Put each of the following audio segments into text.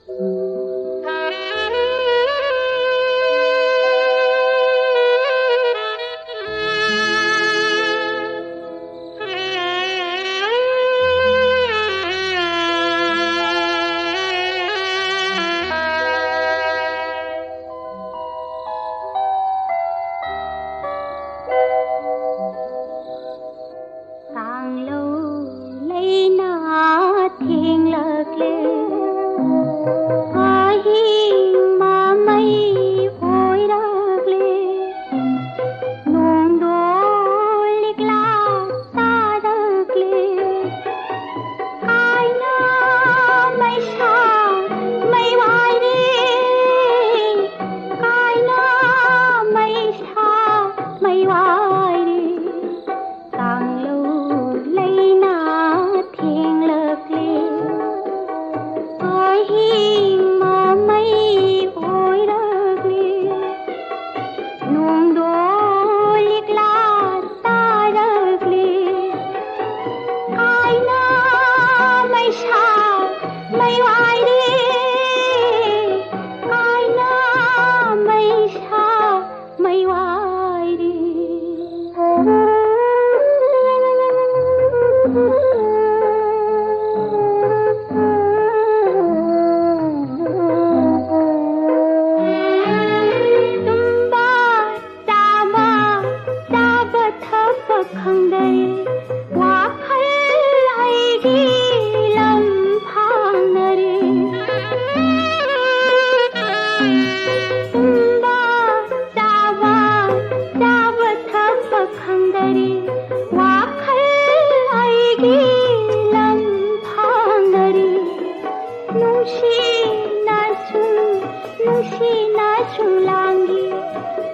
càng lâu lấy na thiên lạc lệ ai mà mây ôi đạc lệ nung đôi lịch la ta đạc lệ ai na mây xa mây vai đi ai na mây xa mây vai đi càng lâu lấy na thiên lạc lệ ai mà mây ôi đạc lệ nung đôi lịch la ta đạc lệ ai na mây xa mây vai đi ai na mây xa mây vai đi khangdare wakhal aigi lam phangnare tumba tawa thap khangdare wakhal aigi lam phangnare nusi nachu langi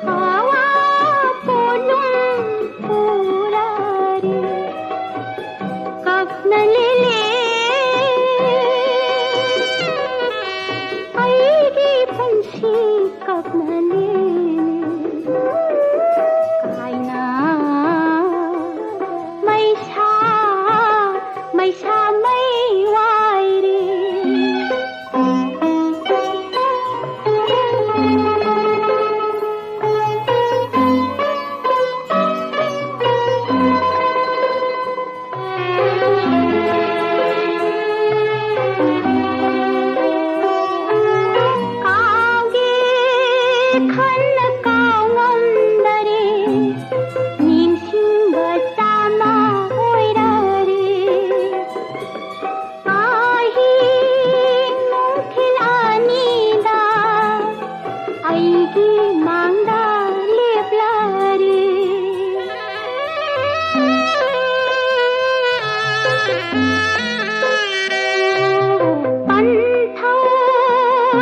hawa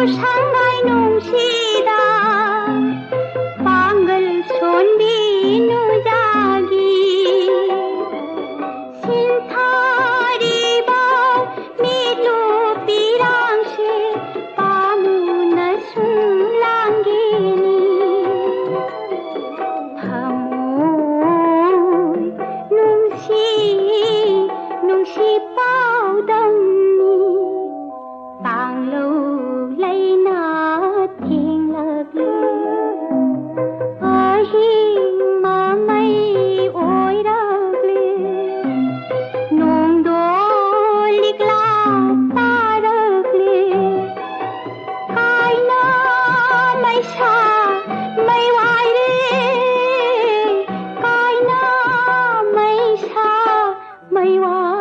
Shanghai nung sida pangal sonbi nu jagi sinthari ba milu pirang se pamu na sulangini thamoy nungsi pao dang ni tang lâu lấy na thiên lạc lệ ai mà mây ôi đạc lệ nung đôi lịch la ta đạc lệ ai na mây xa mây vai đi ai na mây xa mây vai